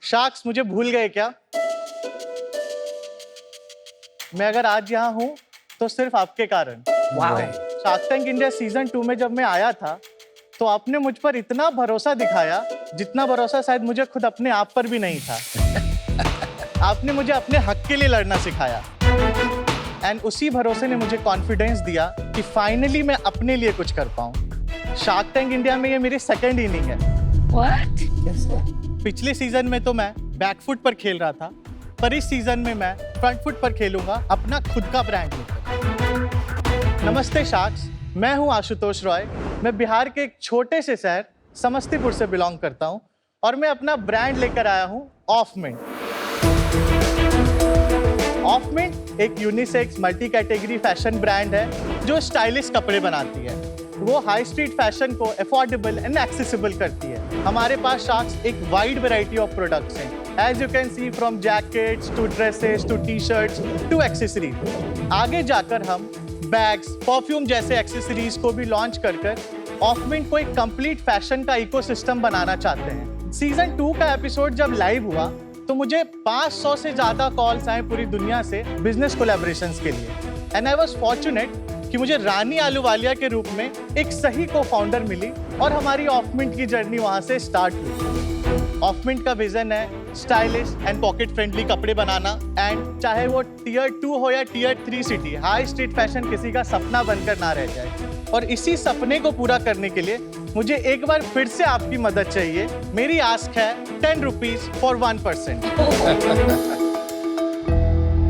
Sharks मुझे भूल गए क्या? मैं अगर आज यहाँ हूँ तो सिर्फ आपके कारण। शार्क टैंक इंडिया सीजन 2 में जब मैं आया था तो आपने मुझ पर इतना भरोसा दिखाया जितना भरोसा शायद मुझे खुद अपने आप पर भी नहीं था। आपने मुझे अपने हक के लिए लड़ना सिखाया एंड उसी भरोसे ने मुझे कॉन्फिडेंस दिया कि फाइनली मैं अपने लिए कुछ कर पाऊं। शार्क टैंक इंडिया में ये मेरी सेकंड इनिंग है। What? पिछले सीजन में तो मैं बैकफुट पर खेल रहा था, पर इस सीजन में मैं फ्रंट फुट पर खेलूंगा अपना खुद का ब्रांड लेकर। नमस्ते शार्क्स, मैं हूं आशुतोष रॉय। मैं बिहार के एक छोटे से शहर समस्तीपुर से बिलोंग करता हूं और मैं अपना ब्रांड लेकर आया हूं ऑफमिंट। ऑफमिंट एक unisex multi category fashion brand है जो स्टाइलिश कपड़े बनाती है। वो हाई स्ट्रीट फैशन को अफोर्डेबल एंड एक्सेसिबल करती है। हमारे पास शार्क्स एक वाइड वैरायटी ऑफ प्रोडक्ट्स हैं, as you can see, from jackets to dresses to t-shirts to accessories. आगे जाकर हम बैग्स, परफ्यूम जैसे एक्सेसरीज को भी लॉन्च कर ऑफमिंट को एक कंप्लीट फैशन का इकोसिस्टम बनाना चाहते हैं। सीजन 2 का एपिसोड जब लाइव हुआ तो मुझे 500 से ज्यादा कॉल्स आए पूरी दुनिया से बिजनेस कोलैबोरेशंस के लिए एंड आई वाज फॉर्चुनेट कि मुझे रानी आलूवालिया के रूप में एक सही को-फाउंडर मिली और हमारी ऑफमिंट की जर्नी वहां से स्टार्ट हुई। ऑफमिंट का विजन है स्टाइलिश एंड पॉकेट फ्रेंडली कपड़े बनाना एंड चाहे वो टियर 2 हो या tier 3 city, high street fashion किसी का सपना बनकर ना रह जाए। और इसी सपने को पूरा करने के लिए मुझे एक बार फिर से आपकी मदद चाहिए। मेरी आस्क है 10 रुपीज फॉर 1%।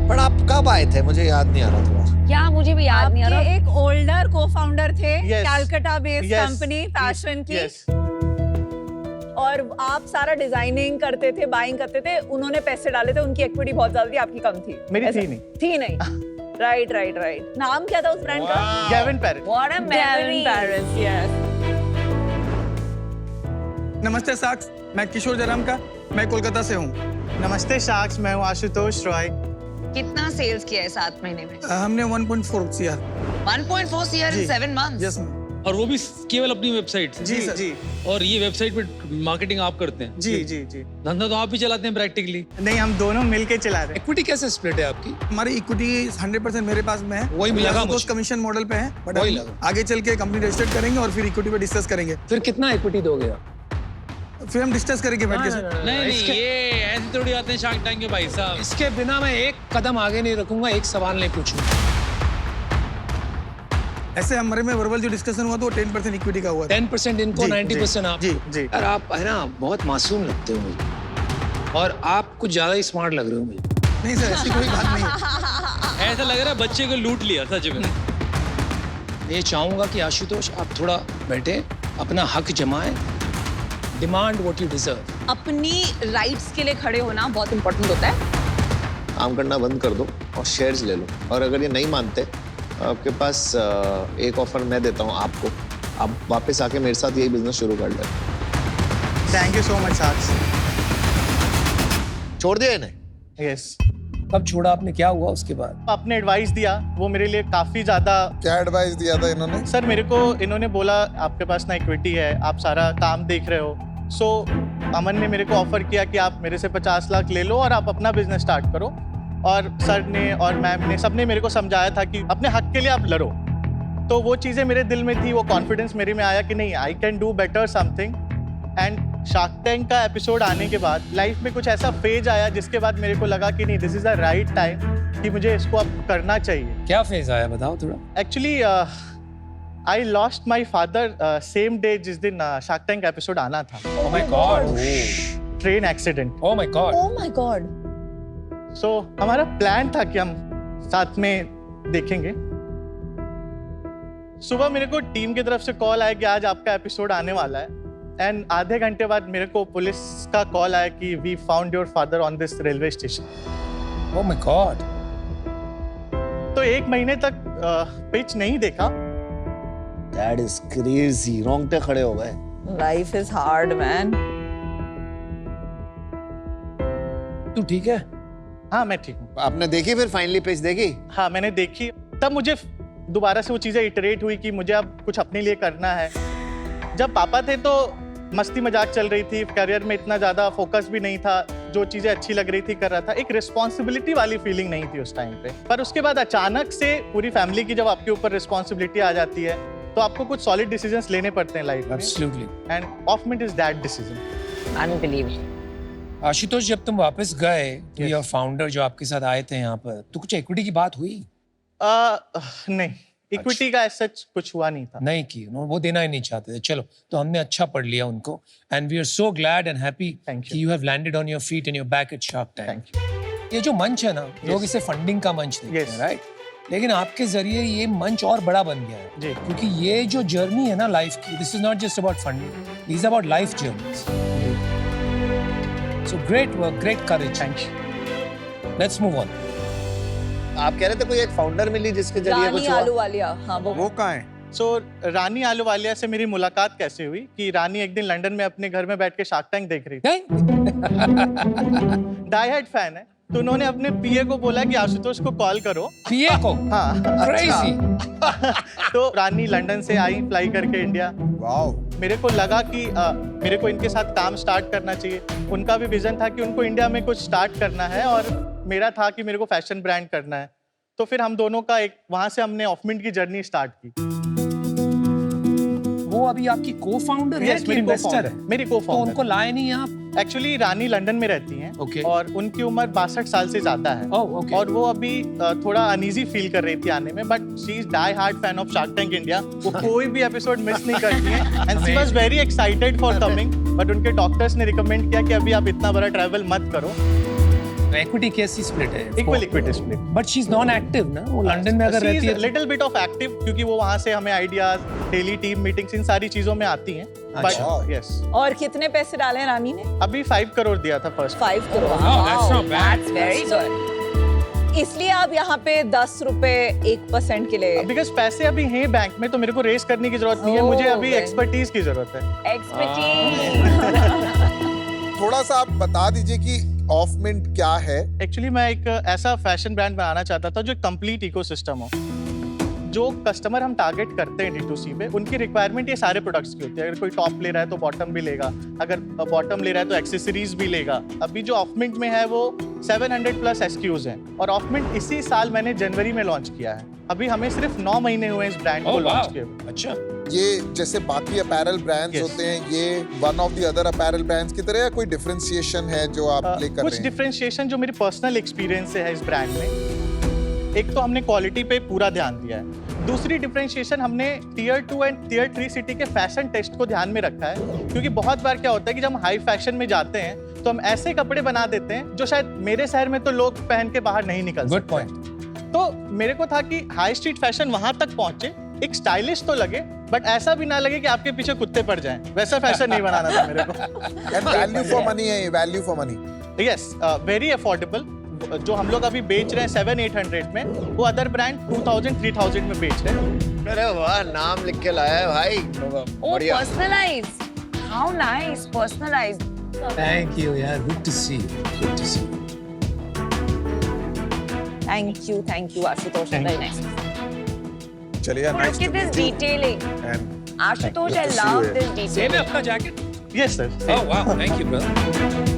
पर आप कब आए थे? मुझे याद नहीं आ रहा थोड़ा। क्या मुझे भी याद नहीं आ रहा। एक ओल्डर को-फाउंडर थे Yes. Calcutta based Yes. Company fashion की Yes. और आप सारा डिजाइनिंग करते थे, बाइंग करते थे, उन्होंने पैसे डाले थे, उनकी इक्विटी बहुत ज्यादा थी, आपकी कम थी। मेरी ऐसा? थी नहीं। थी नहीं। राइट। नाम क्या था उस ब्रांड का? Gavin Paris. What a memory. Paris, yes. नमस्ते साक्स, मैं किशोर जयराम का, मैं कोलकाता से हूँ। नमस्ते शार्क्स, मैं हूं आशुतोष रॉय। कितना सेल्स किया है 7 महीने में? हमने 1.4 CR। 1.4 CR in 7 months. Yes ma'am. और वो भी केवल अपनी वेबसाइट से। जी जी और ये वेबसाइट पे मार्केटिंग आप करते हैं? जी जी जी। धंधा तो आप भी चलाते हैं प्रैक्टिकली? नहीं, हम दोनों मिलके चला रहे हैं। इक्विटी कैसे स्प्लिट है आपकी? हमारी इक्विटी 100% मेरे पास में है। वही लगा आशुतोष मुझे। कमीशन मॉडल पे है, बट वही हम लगा। आगे चल के कंपनी रजिस्टर्ड करेंगे और फिर इक्विटी पे डिस्कस करेंगे। फिर कितना इक्विटी दोगे आप? फिर हम डिस्कस करेंगे बैठ के। नहीं, ये ऐसे थोड़ी आते हैं शार्क टैंक के भाई साहब। इसके बिना मैं एक कदम आगे नहीं रखूंगा, एक सवाल नहीं पूछूंगा। ऐसे हमारे में वर्बल जो डिस्कशन हुआ तो 10% इक्विटी का हुआ था। 10% इनको, जी, 90% आप। जी जी। यार आप है ना बहुत मासूम लगते हो मुझे, और आप कुछ ज्यादा ही स्मार्ट लग रहे हो मुझे। नहीं सर, ऐसी कोई बात नहीं है। ऐसा लग रहा है बच्चे को लूट लिया सच में। ये चाहूंगा कि आशुतोष आप थोड़ा बैठे, अपना हक जमाएं, डिमांड व्हाट यू डिजर्व। अपनी राइट्स के लिए खड़े होना बहुत इंपॉर्टेंट होता है। काम करना बंद कर दो और शेयर्स ले लो, और अगर ये नहीं मानते आपके पास एक ऑफर मैं देता हूँ आपको, आप वापस आके मेरे साथ यही बिजनेस शुरू कर लें। Thank you so much sharks. छोड़ दिया इन्हें? यस। कब छोड़ा आपने, क्या हुआ उसके बाद? आपने एडवाइस दिया, वो मेरे लिए काफी ज्यादा। क्या एडवाइस दिया था इन्होंने? सर मेरे को इन्होंने बोला आपके पास ना इक्विटी है, आप सारा काम देख रहे हो, सो अमन ने मेरे को ऑफर किया कि आप मेरे से 50 लाख ले लो और आप अपना बिजनेस स्टार्ट करो। और सर ने और मैम ने सबने मेरे को समझाया था कि अपने हक के लिए आप लड़ो। तो वो चीज़ें मेरे दिल में थी, वो कॉन्फिडेंस मेरे में आया कि नहीं, I can do better something. And shark tank का एपिसोड आने के बाद लाइफ में कुछ ऐसा फेज आया जिसके बाद मेरे को लगा कि नहीं, this is the right time कि मुझे इसको अब करना चाहिए। क्या फेज आया बताओ थोड़ा। Actually I lost my father same day जिस दिन शार्क टैंक एपिसोड आना था। ओह my God. Train accident. Oh my God. Oh my God. सो हमारा प्लान था कि हम साथ में देखेंगे। सुबह मेरे को टीम की तरफ से कॉल आया कि आज आपका एपिसोड आने वाला है, एंड आधे घंटे बाद मेरे को पुलिस का कॉल आया कि we found your father on this railway station. Oh my God. तो 1 महीने तक पिच नहीं देखा। दैट इज क्रेजी, रोंगटे खड़े हो गए। Life is hard, man. तू ठीक है? हाँ मैं ठीक हूँ। आपने देखी फिर फाइनली पेज देखी? हाँ मैंने देखी, तब मुझे दोबारा से वो चीज़ें इटरेट हुई कि मुझे अब कुछ अपने लिए करना है। जब पापा थे तो मस्ती मजाक चल रही थी, करियर में इतना ज़्यादा फोकस भी नहीं था, जो चीजें अच्छी लग रही थी कर रहा था। एक रिस्पॉन्सिबिलिटी वाली फीलिंग नहीं थी उस टाइम पे। पर उसके बाद अचानक से पूरी फैमिली की जब आपके ऊपर रिस्पॉन्सिबिलिटी आ जाती है तो आपको कुछ सॉलिड डिसीजंस लेने पड़ते हैं लाइफ में। Absolutely. End of minute is that decision. Unbelievable. Ashutosh, जब तुम वापस गए तो योर फाउंडर जो आपके साथ आए थे यहाँ पर, तो कुछ इक्विटी की बात हुई? नहीं, इक्विटी का सच कुछ हुआ नहीं था। नहीं की, वो देना ही नहीं चाहते थे। चलो, तो हमने अच्छा पढ़ लिया उनको, and we are so glad and happy कि you have landed on your feet and your back at Shark Tank. Thank you. ये जो मंच है ना, लोग इसे फंडिंग का मंच देखते हैं, राइट? लेकिन आपके जरिए ये मंच और बड़ा बन गया है जी। क्योंकि ये जो जर्नी है ना लाइफ की, this is not just about funding, this is about life journeys. So great work, great courage. Thank you. Let's move on. आप कह रहे थे कोई एक फाउंडर मिली जिसके जरिए रानी कुछ हुआ? आलूवालिया, हाँ वो कहाँ है? सो रानी आलूवालिया से मेरी मुलाकात कैसे हुई कि रानी एक दिन लंदन में अपने घर में बैठ के शार्क टैंक देख रही थी। डाई हार्ड फैन है, तो उन्होंने अपने पीए को बोला कि आशुतोष को कॉल करो। पीए को? हाँ। क्रेजी। तो रानी लंदन से आई फ्लाई करके इंडिया। वाओ। मेरे को लगा कि मेरे को इनके साथ काम स्टार्ट करना चाहिए। उनका भी विजन था कि उनको इंडिया में कुछ स्टार्ट करना है और मेरा था कि मेरे को फैशन ब्रांड करना है। तो फिर हम दोनों का एक वहां से हमने ऑफमिंट की जर्नी स्टार्ट की। वो अभी आपकी को-फाउंडर है Yes, कि मेरी इन्वेस्टर co-founder है? मेरी तो को-फाउंडर। उनको लाए नहीं आप? एक्चुअली रानी लंदन में रहती हैं। Okay. और उनकी उम्र 62 साल से ज्यादा है। Oh, okay. और वो अभी थोड़ा अनईजी फील कर रही थी आने में, but she is die hard fan of Shark Tank India. वो कोई भी एपिसोड मिस नहीं करती हैं and she was very excited for coming, but उनके डॉक्टर्स ने रिकमेंड किया कि अभी आप इतना बड़ा ट्रैवल मत करो। इक्विटी कैसी स्प्लिट है? Equal equity split. But she is non active ना, वो लंदन में अगर रहती है तो- लिटिल बिट ऑफ एक्टिव, क्योंकि वो वहां से हमें आइडियाज, डेली टीम मीटिंग्स, इन सारी चीजों में आती हैं। अच्छा। बट यस, और कितने पैसे डाले रानी ने? अभी 5 करोड़ दिया था first. 5 crore. Wow, that's not bad. That's very good. इसलिए आप यहाँ पे 10 रुपए 1% के लिए। बिकॉज पैसे अभी हैं बैंक में, तो मेरे को रेस करने की जरूरत नहीं है। मुझे अभी okay. एक्सपर्टीज की जरूरत है। Expertise. थोड़ा सा आप बता दीजिए कि ऑफ मिंट क्या है? एक्चुअली मैं एक ऐसा फैशन ब्रांड बनाना चाहता था जो एक कंप्लीट इकोसिस्टम हो। जो कस्टमर हम टारगेट करते हैं D2C पे, उनकी रिक्वायरमेंट ये सारे प्रोडक्ट्स की होती है। अगर कोई टॉप ले रहा है तो बॉटम भी लेगा, अगर बॉटम ले रहा है तो एक्सेसरीज भी लेगा। अभी जो ऑफमिंट में है वो 700+ SKUs हैं और ऑफमिंट इसी साल मैंने जनवरी में लॉन्च किया है। अभी हमें सिर्फ 9 महीने हुए इस ब्रांड को Oh, wow. लॉन्च किए। अच्छा। ये जैसे बाकी अपैरल ब्रांड्स Yes. होते हैं, ये one of the other apparel brands की तरह, या कोई डिफरेंशिएशन है जो आप प्ले कर कुछ रहे हैं? डिफरेंशिएशन जो मेरी पर्सनल एक्सपीरियंस से है इस ब्रांड में। एक तो हमने क्वालिटी पे पूरा ध्यान दिया है। दूसरी डिफरेंशिएशन, हमने टियर 2 एंड टियर 3 सिटी के फैशन टेस्ट को ध्यान में रखा है। क्योंकि बहुत बार क्या होता है कि जब हम हाई फैशन में जाते हैं तो हम ऐसे कपड़े बना देते हैं जो शायद मेरे शहर में तो लोग पहन के बाहर नहीं निकल गुड सकते। पॉइंट। तो मेरे को था कि हाई स्ट्रीट फैशन वहां तक पहुंचे, एक स्टाइलिश तो लगे, बट ऐसा भी ना लगे कि आपके पीछे कुत्ते पड़ जाएं। वैसा फैशन नहीं बनाना था मेरे को। एंड वैल्यू फॉर मनी है, value for money. Yes, very affordable. जो हम लोग अभी बेच रहे हैं 700-800 में, वो अदर ब्रांड 2000-3000 में बेच रहे हैं। अरे वाह, नाम लिख के लाया है भाई। Oh, बढ़िया। personalized. How nice, personalized. Thank you यार, good to see you, good to see you. Thank you Ashutosh. Thank Very you. nice. चलिए, Oh, nice look at this detailing. And Ashutosh, I Good to see love you. this same है detailing. अपना jacket? Yes sir. Oh wow, thank you brother.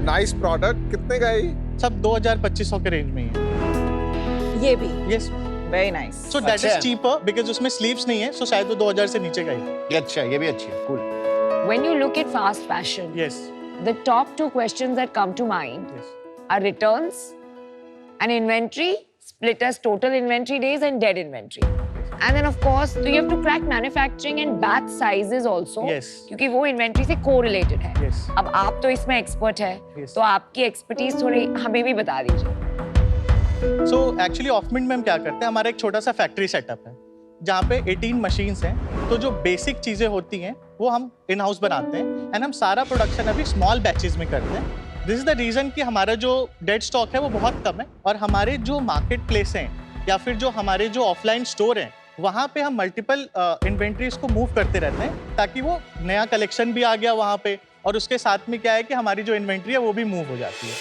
Nice product. कितने का है ये? सब 2000-2500 के range में ही है। ये भी yes, very nice. So that अच्छा इज है। चीपर बिकॉज उसमें स्लीव्स नहीं है, सो शायद वो 2000 से नीचे का ही। ये अच्छा है, ये भी अच्छी है, cool. When you look at fast fashion, yes the top 2 questions that come to mind yes. are returns and inventory, split as total inventory days and dead inventory. And then of course, so you have to crack manufacturing and batch sizes also. Yes. क्योंकि वो inventory से correlated है. Yes. अब आप तो इसमें expert है, Yes. तो आपकी expertise थोड़ी हमें भी बता दीजिए. सो एक्चुअली ऑफमिंट में हम क्या करते हैं, हमारा एक छोटा सा फैक्ट्री सेटअप है जहाँ पे 18 मशीन्स हैं। तो जो बेसिक चीज़ें होती हैं वो हम इन हाउस बनाते हैं एंड हम सारा प्रोडक्शन अभी स्मॉल बैचेस में करते हैं। दिस इज द रीज़न कि हमारा जो डेड स्टॉक है वो बहुत कम है और हमारे जो मार्केट प्लेस हैं या फिर जो हमारे जो ऑफलाइन स्टोर हैं वहाँ पे हम मल्टीपल इन्वेंट्रीज को मूव करते रहते हैं ताकि वो नया कलेक्शन भी आ गया वहाँ पे और उसके साथ में क्या है कि हमारी जो इन्वेंट्री है वो भी मूव हो जाती है।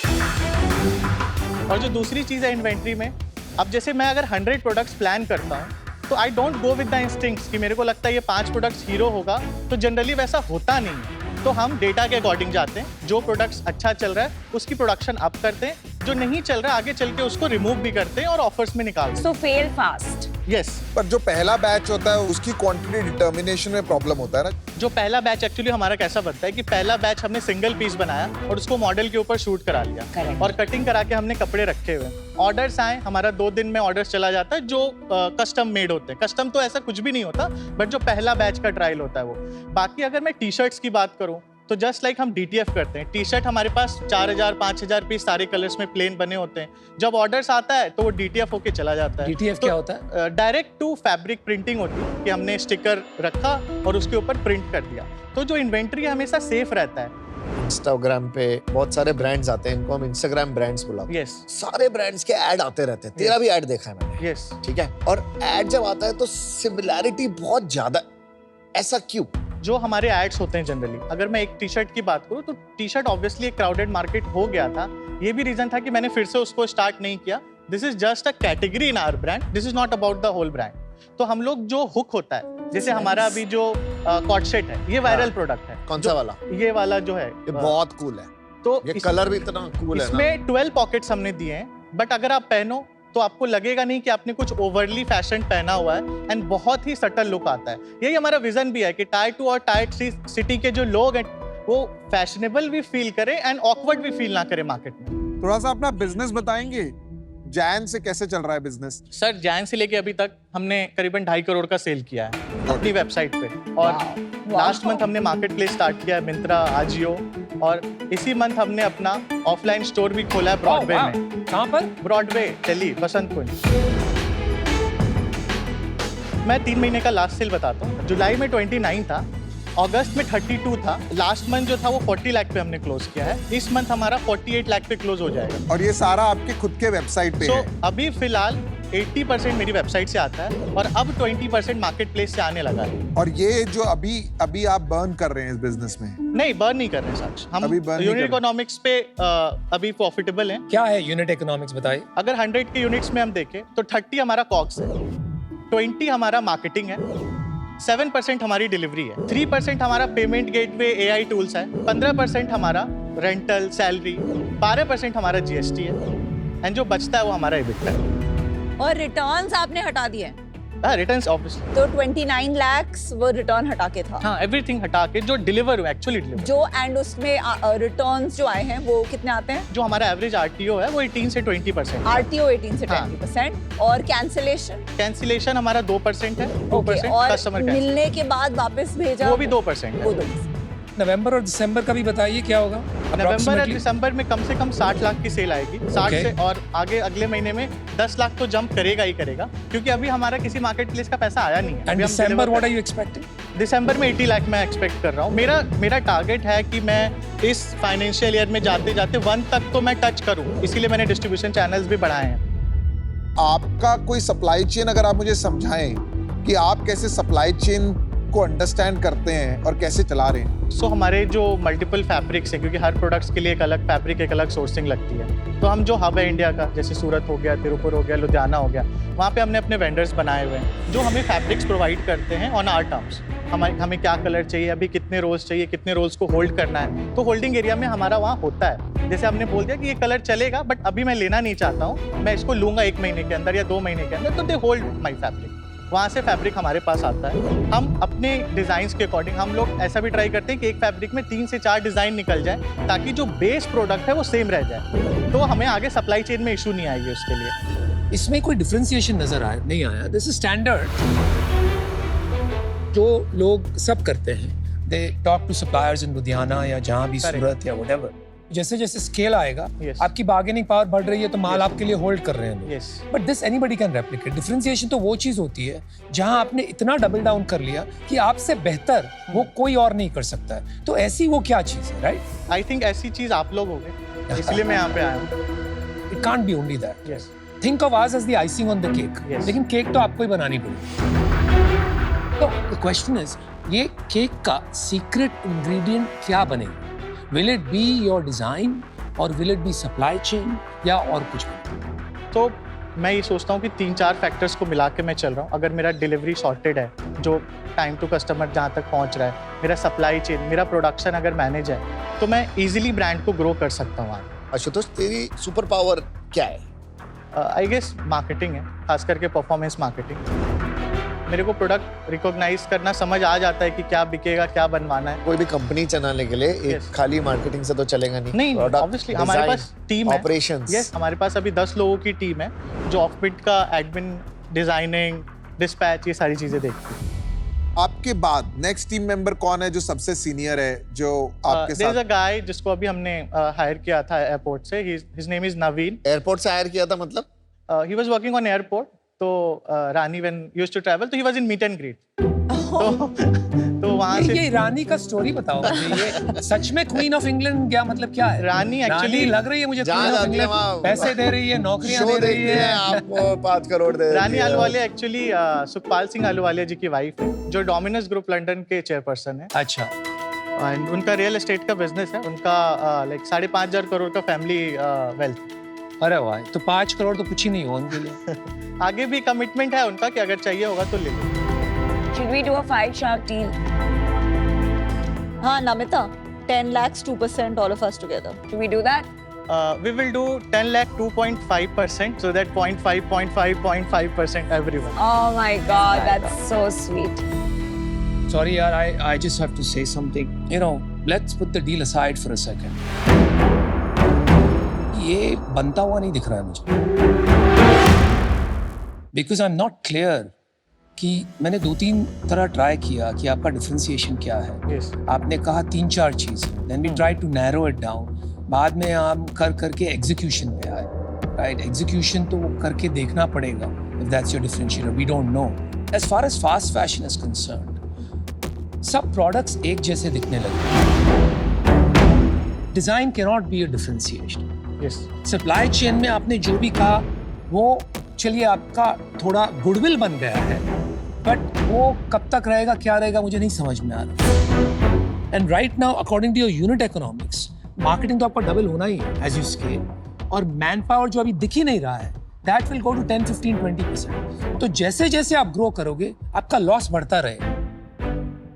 और जो दूसरी चीज़ है इन्वेंट्री में, अब जैसे मैं अगर 100 प्रोडक्ट्स प्लान करता हूँ तो I don't go with the instincts कि मेरे को लगता है ये 5 प्रोडक्ट्स हीरो होगा, तो जनरली वैसा होता नहीं है। तो हम डेटा के अकॉर्डिंग जाते हैं, जो प्रोडक्ट्स अच्छा चल रहा है उसकी प्रोडक्शन अप करते हैं, जो नहीं चल रहा है आगे चल के उसको रिमूव भी करते हैं और ऑफर्स में निकालते So fail fast. हैं। यस, पर जो पहला बैच होता है उसकी क्वांटिटी डिटर्मिनेशन में प्रॉब्लम होता है ना। जो पहला बैच एक्चुअली हमारा कैसा बनता है कि पहला बैच हमने सिंगल पीस बनाया और उसको मॉडल के ऊपर शूट करा लिया Correct. और कटिंग करा के हमने कपड़े रखे हुए। ऑर्डर्स आए, हमारा 2 दिन में ऑर्डर्स चला जाता है, जो कस्टम मेड होते हैं। कस्टम तो ऐसा कुछ भी नहीं होता, बट जो पहला बैच का ट्रायल होता है वो। बाकी अगर मैं टी शर्ट्स की बात करूँ तो जस्ट लाइक हम DTF करते हैं। टी शर्ट हमारे पास 4000 5000 पीस सारे कलर्स में प्लेन बने होते हैं। जब ऑर्डर्स आता है तो वो DTF होके चला जाता है। DTF क्या होता है? डायरेक्ट टू फैब्रिक प्रिंटिंग होती है कि हमने स्टिकर रखा और उसके ऊपर प्रिंट कर दिया, तो जो इन्वेंट्री हमेशा सेफ रहता है। इंस्टाग्राम पे बहुत सारे ब्रांड्स आते हैं, इनको हम इंस्टाग्राम ब्रांड्स बुलाते हैं। यस सारे ब्रांड्स के ऐड आते रहते हैं, तेरा भी ऐड देखा है मैंने, यस, ठीक है। और ऐड जब आता है तो सिमिलैरिटी बहुत ज्यादा, ऐसा क्यों? जो हमारे एड्स होते हैं जनरली, अगर मैं एक टी शर्ट की बात करूँ तो टी शर्ट ऑब्वियसली एक क्राउडेड मार्केट हो गया था। ये भी रीजन था कि मैंने फिर से उसको स्टार्ट नहीं किया। This is just a category in our brand, this is not about the whole brand. तो हम लोग जो हुक होता है, जैसे हमारा अभी जो कॉट सेट है, ये वायरल प्रोडक्ट है। कौन सा वाला? ये वाला जो है ये बहुत कूल है, तो ये कलर भी इतना कूल है ना। इसमें 12 पॉकेट्स हमने दिए हैं, बट अगर आप पहनो तो आपको लगेगा नहीं कि आपने कुछ ओवरली फैशन पहना हुआ है, एंड बहुत ही सटल लुक आता है। यही हमारा विजन भी है कि टायर 2 और टायर 3 सिटी के जो लोग हैं वो फैशनेबल भी फील करें एंड ऑकवर्ड भी फील ना करें मार्केट में। थोड़ा सा अपना बिजनेस बताएंगे, जैन से कैसे चल रहा है बिजनेस? सर, जैन से लेके अभी तक हमने करीबन 2.5 करोड़ का सेल किया है अपनी वेबसाइट पे, और लास्ट मंथ हमने मार्केट प्लेस स्टार्ट किया है, मिंत्रा, आजियो, और इसी मंथ हमने अपना ऑफलाइन स्टोर भी खोला है ब्रॉडवे Oh, wow. में। कहाँ पर? ब्रॉडवे, दिल्ली, बसंत कुंज। मैं 3 महीने का लास्ट सेल बताता हूँ। जुलाई में 29 था, अगस्त में 32 था, लास्ट मंथ जो था वो 40 लाख पे हमने क्लोज किया है। इस मंथ हमारा 48 लाख पे क्लोज हो जाएगा। और ये सारा आपके खुद के वेबसाइट पे है? अभी फिलहाल 80% मेरी वेबसाइट से आता है और अब 20% मार्केट प्लेस से आने लगा है। और ये जो अभी आप बर्न कर रहे हैं इस बिजनेस में? नहीं, बर्न नहीं कर रहे सच, हम अभी burn नहीं यूनिट कर रहे। इकोनॉमिक्स पे अभी प्रॉफिटेबल हैं। क्या है यूनिट इकोनॉमिक्स, बताइए। अगर 100 के यूनिट्स में हम देखें तो 30 हमारा कॉक्स है, 20 हमारा मार्केटिंग है, 7% हमारी डिलीवरी है, 3% हमारा पेमेंट गेटवे AI टूल्स है, 15% हमारा रेंटल सैलरी, 12% हमारा GST है, एंड जो बचता है वो हमारा EBITDA है। और रिटर्न्स आपने हटा दिए हैं, रिटर्न्स ऑब्वियसली, तो 29 lakhs वो रिटर्न हटा के था हाँ, एवरीथिंग हटा के जो डिलीवर हुआ, एक्चुअली डिलीवर, जो, एंड उसमें रिटर्न्स जो आए हैं वो कितने आते हैं? जो हमारा एवरेज RTO है वो 18 से 20%। RTO 18 से हाँ। 20%, और कैंसिलेशन? कैंसिलेशन हमारा 2% है, 2% और कस्टमर मिलने के बाद वापस भेजा वो भी 2% है। वो 2%। नवंबर और दिसंबर का भी बताइए क्या होगा नवंबर और approximately? दिसंबर में कम से कम 60 लाख की सेल आएगी, 60 Okay. से, और आगे अगले महीने में 10 लाख तो जंप करेगा ही करेगा, क्योंकि अभी हमारा किसी मार्केट प्लेस का पैसा आया नहीं है। And अभी हम December, deliver what कर- are you expecting? दिसंबर में 80 लाख मैं एक्सपेक्ट कर रहा हूँ। मेरा टारगेट है कि मैं इस फाइनेंशियल ईयर में जाते जाते 1 तक तो मैं टच करूँ, इसीलिए मैंने डिस्ट्रीब्यूशन चैनल्स भी बढ़ाए हैं। आपका कोई सप्लाई चेन अगर आप मुझे समझाएं कि आप कैसे सप्लाई चेन को अंडरस्टैंड करते हैं और कैसे चला रहे हैं? सो हमारे जो मल्टीपल फैब्रिक्स है, क्योंकि हर प्रोडक्ट्स के लिए एक अलग फैब्रिक, एक अलग सोर्सिंग लगती है, तो हम जो हब है इंडिया का, जैसे सूरत हो गया, तिरुपुर हो गया, लुधियाना हो गया, वहाँ पे हमने अपने वेंडर्स बनाए हुए हैं जो हमें फैब्रिक्स प्रोवाइड करते हैं ऑन आवर टर्म्स। हमें क्या कलर चाहिए, अभी कितने रोल्स चाहिए, कितने रोल्स को होल्ड करना है, तो होल्डिंग एरिया में हमारा वहाँ होता है। जैसे हमने बोल दिया कि ये कलर चलेगा, बट अभी मैं लेना नहीं चाहता हूँ, मैं इसको लूंगा 1 महीने के अंदर या 2 महीने के अंदर, तो दे होल्ड माई फैब्रिक। वहाँ से फैब्रिक हमारे पास आता है। हम अपने डिज़ाइंस के अकॉर्डिंग हम लोग ऐसा भी ट्राई करते हैं कि एक फैब्रिक में 3 से 4 डिज़ाइन निकल जाए, ताकि जो बेस प्रोडक्ट है वो सेम रह जाए, तो हमें आगे सप्लाई चेन में इशू नहीं आएगी उसके लिए। इसमें कोई डिफरेंशिएशन नजर आया नहीं आया? दिस इज स्टैंडर्ड जो लोग सब करते हैं, दे टॉक टू सप्लायर्स इन लुधियाना या जहाँ भी Correct. सूरत या व्हाटएवर। जैसे जैसे स्केल आएगा, Yes. आपकी बार्गेनिंग पावर बढ़ रही है तो माल Yes. आपके लिए होल्ड कर रहे हैं लोग। Yes, but this anybody can replicate. Differentiation तो वो चीज होती है जहां आपने इतना डबल डाउन कर लिया कि आपसे बेहतर वो कोई और नहीं कर सकता है। तो ऐसी वो क्या चीज है, राइट? आई थिंक ऐसी चीज़ आप लोग हो गए, इसलिए मैं यहाँ पे आया हूँ। It can't be only that. Yes, think of us as the icing on the cake. Yes. लेकिन केक तो आपको ही बनानी पड़ेगी। तो द क्वेश्चन इज, ये केक का सीक्रेट इंग्रेडिएंट क्या बनेगा? Will it be your design और will it be supply chain या और कुछ भी? तो मैं ये सोचता हूँ कि 3-4 फैक्टर्स को मिला के मैं चल रहा हूँ। अगर मेरा डिलीवरी सॉर्टेड है, जो टाइम टू कस्टमर जहाँ तक पहुँच रहा है, मेरा सप्लाई चेन, मेरा प्रोडक्शन अगर मैनेज है, तो मैं इजीली ब्रांड को ग्रो कर सकता हूँ आगे। आशुतोष, तेरी सुपर पावर क्या है? आई गेस मार्केटिंग है, खास करके परफॉर्मेंस मार्केटिंग। मेरे को प्रोडक्ट रिकॉग्नाइज करना, समझ आ जाता है कि क्या बिकेगा, क्या बनवाना है। कोई भी कंपनी चलाने के लिए एक Yes. खाली मार्केटिंग से तो चलेगा नहीं। नहीं, Product, ऑब्वियसली हमारे design, पास टीम है। operations. यस, हमारे पास अभी 10 लोगों की टीम है जो ऑफबिट का एडमिन, डिजाइनिंग, डिस्पैच, ये सारी चीजें देखती है। आपके बाद नेक्स्ट टीम मेंबर कौन है जो सबसे सीनियर है, जो आपके देयर इज अ साथ? गाय जिसको अभी हमने हायर किया था एयरपोर्ट से। His name is Naveen. Airport से हायर किया था मतलब? He was working on airport. तो Rani when used to travel, तो he was in meet and greet. तो वहां से ये रानी का स्टोरी बताओ मुझे। ये सच में क्वीन ऑफ इंग्लैंड क्या मतलब क्या है? रानी actually- लग रही है मुझे जहाँ क्वीन ऑफ जाती है वहाँ- इंग्लैंड, पैसे दे रही है, नौकरियां शो दे रही देखते हैं है। आपको 5 करोड़ दे देती रानी है। आलूवालिया एक्चुअली सुखपाल सिंह आलूवालिया जी की वाइफ है, जो डोमिनोज ग्रुप लंदन के चेयरपर्सन है। अच्छा, एंड उनका रियल एस्टेट का बिजनेस है। उनका लाइक 5,500 करोड़ का फैमिली वेल्थ। अरे वाह, तो 5 करोड़ तो कुछ ही नहीं हो उनके लिए। आगे भी कमिटमेंट है उनका कि अगर चाहिए होगा तो ले लो। Should we do a 5-shark deal? हाँ Namita, 10 lakhs 2% all of us together. Should we do that? We will do 10 lakh 2.5%, so that 0.5% everyone. Oh my God, that's so sweet. Sorry यार, I just have to say something. You know, let's put the deal aside for a second. ये बनता हुआ नहीं दिख रहा है मुझे। Because I'm not clear कि मैंने 2-3 तरह ट्राई किया कि आपका डिफरेंशिएशन क्या है। Yes. आपने कहा 3-4 चीज़, then we try to narrow it down. बाद में हम कर करके एग्जीक्यूशन पे आए, राइट? एग्जीक्यूशन तो करके देखना पड़ेगा। If that's your differentiator, we don't know. As far as fast fashion is concerned, सब प्रोडक्ट्स एक जैसे दिखने लगे। Design can not be a differentiation. Yes. Supply chain में आपने जो भी कहा वो चलिए आपका थोड़ा गुडविल बन गया है, बट वो कब तक रहेगा, क्या रहेगा, मुझे नहीं समझ में आ रहा। And right now according to your unit economics, marketing तो आपका डबल होना ही है एज यू स्केल, और मैन पावर जो अभी दिख ही नहीं रहा है, दैट विल गो टू 10, 15, 20%। तो जैसे जैसे आप ग्रो करोगे आपका लॉस बढ़ता रहेगा।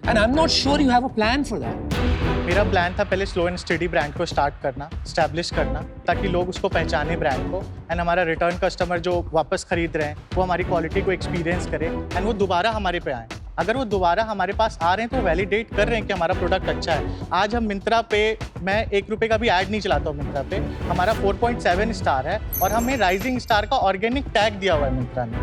And I am not sure you have a plan for that. मेरा प्लान था पहले स्लो एंड स्टडी ब्रांड को स्टार्ट करना, स्टैब्लिश करना, ताकि लोग उसको पहचाने ब्रांड को, एंड हमारा रिटर्न कस्टमर जो वापस खरीद रहे हैं वो हमारी क्वालिटी को एक्सपीरियंस करे एंड वो दोबारा हमारे पे आए। अगर वो दोबारा हमारे पास आ रहे हैं तो वैलिडेट कर रहे हैं कि हमारा प्रोडक्ट अच्छा है। आज हम मिंत्रा पे, मैं 1 रुपये का भी ऐड नहीं चलाता हूँ मिंत्रा पे, हमारा 4.7 स्टार है और हमें राइजिंग स्टार का ऑर्गेनिक टैग दिया हुआ है मिंत्रा ने।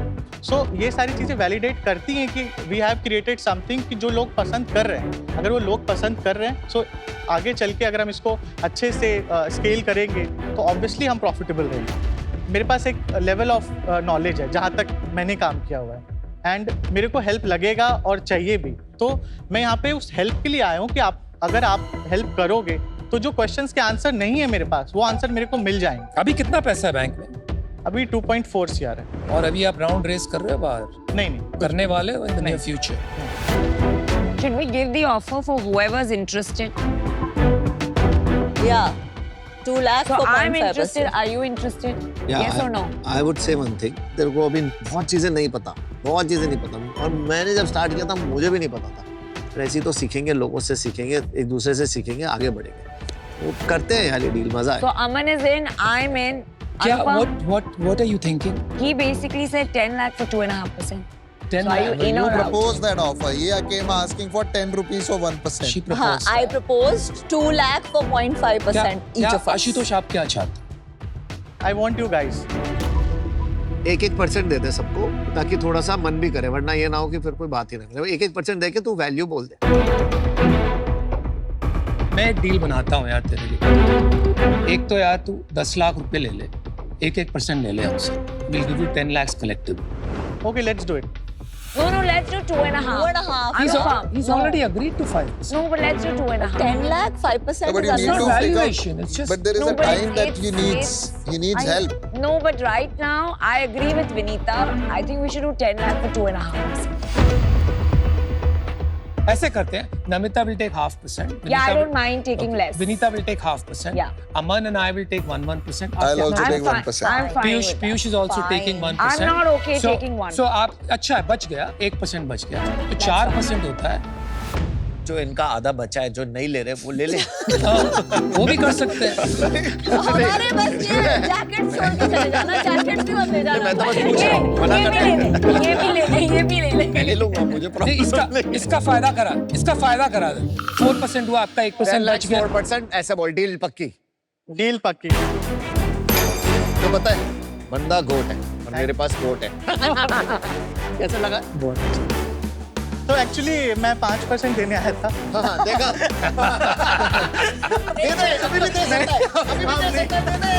सो ये सारी चीज़ें वैलिडेट करती हैं कि वी हैव क्रिएटेड समथिंग कि जो लोग पसंद कर रहे हैं। अगर वो लोग पसंद कर रहे हैं, सो आगे चल के अगर हम इसको अच्छे से स्केल करेंगे तो ऑब्वियसली हम प्रॉफिटेबल रहेंगे। मेरे पास एक लेवल ऑफ नॉलेज है जहाँ तक मैंने काम किया हुआ है, एंड मेरे को हेल्प लगेगा और चाहिए भी। तो मैं यहाँ पे उस हेल्प के लिए आया हूँ कि अगर आप हेल्प करोगे तो जो क्वेश्चंस के आंसर नहीं है मेरे पास, वो आंसर मेरे को मिल जाएंगे। अभी कितना पैसा है बैंक में? अभी 2.4 CR है। और अभी आप राउंड रेस कर रहे हो बाहर? नहीं करने वाले हो in the near future? Should we give the offer for whoever's interested? Yeah, 2 lakh So for I'm 0.5%. interested. Are you interested? Yes or no? I would say one thing, तेरे को अभी बहुत चीजें नहीं पता, बहुत चीजें नहीं पता, और मैंने जब स्टार्ट किया था मुझे भी नहीं पता था। फिर ऐसे ही तो सीखेंगे, लोगों से सीखेंगे, एक दूसरे से सीखेंगे, आगे बढ़ेंगे। वो करते हैं यार ये डील, मजा है। So Aman is in, I'm in. क्या Anupam, what are you thinking? he basically said 10 lakh for 2.5%. 10 So are you lakh. in You or out? proposed that offer. He came asking for 10 rupees for 1%. She हाँ, proposed I that. proposed 2 lakh for 0.5% each क्या of us. Ashutosh आप क्या चाहते? I want you guys. 1% देते सबको, ताकि थोड़ा सा मन भी करे, वरना ये ना हो कि फिर कोई बात ही ना करे। 1% दे के तू वैल्यू बोल दे। मैं एक डील बनाता हूँ यार तेरे लिए। एक तो यार तू 10 लाख रुपए ले ले, 1% ले ले हमसे। We'll give you 10 lakhs collective. Okay, let's do it. No, let's do 2.5. 2.5. Anupam, He's no. already agreed to 5%. No, but let's do 2.5. 10 lakh, 5% But is you need It's not to figure- valuation. It's just But there is No, a but time that it's- he needs help. No, but right now, I agree with Vinita. I think we should do 10 lakh for 2.5%. ऐसे करते हैं, Namita will take 0.5%. Yeah, I Vinita don't mind taking less. Vinita will take 0.5%. Yeah. Aman and I will take 1%. I'll also I'm take fine. 1%. I'm fine with that. Piyush is also Fine. taking 1%. I'm not okay taking 1. So आप अच्छा है, बच गया, 1% बच गया, तो 4% होता है। जो इनका आधा बचा है जो नहीं ले रहे वो ले ले। वो भी कर सकते हैं। हमारे बस ये जैकेट छोड़ के चले जाना, जैकेट भी मत ले जाना। मैं तो बस पूछ रहा हूँ, मना कर रहे हैं। ये भी ले ले, ये भी ले ले। मैं ले लूंगा, मुझे नहीं, इसका फायदा करा दे। 4% हुआ आपका, 1% बच गया। 4% ऐसे बोल, डील पक्की। डील पक्की। तो पता है बंदा गोट है और मेरे पास गोट है। कैसा लगा? तो एक्चुअली मैं 5% देने आया था। हाँ, देखा? दे दे, अभी भी दे सकता है, अभी भी दे सकता है, दे दे।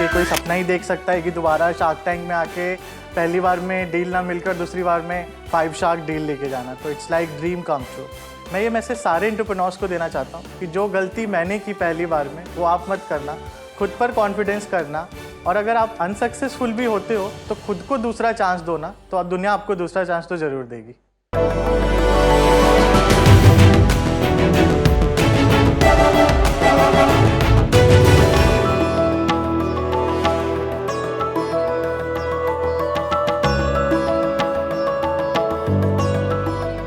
ये कोई सपना ही देख सकता है कि दोबारा शार्क टैंक में आके पहली बार में डील ना मिलकर दूसरी बार में 5 शार्क डील लेके जाना। तो it's like dream come true. मैं ये मैसेज सारे एंटरप्रेन्योर्स को देना चाहता हूँ कि जो गलती मैंने की पहली बार में वो आप मत करना, खुद पर कॉन्फिडेंस करना, और अगर आप अनसक्सेसफुल भी होते हो तो खुद को दूसरा चांस दो ना, तो अब दुनिया आपको दूसरा चांस तो ज़रूर देगी।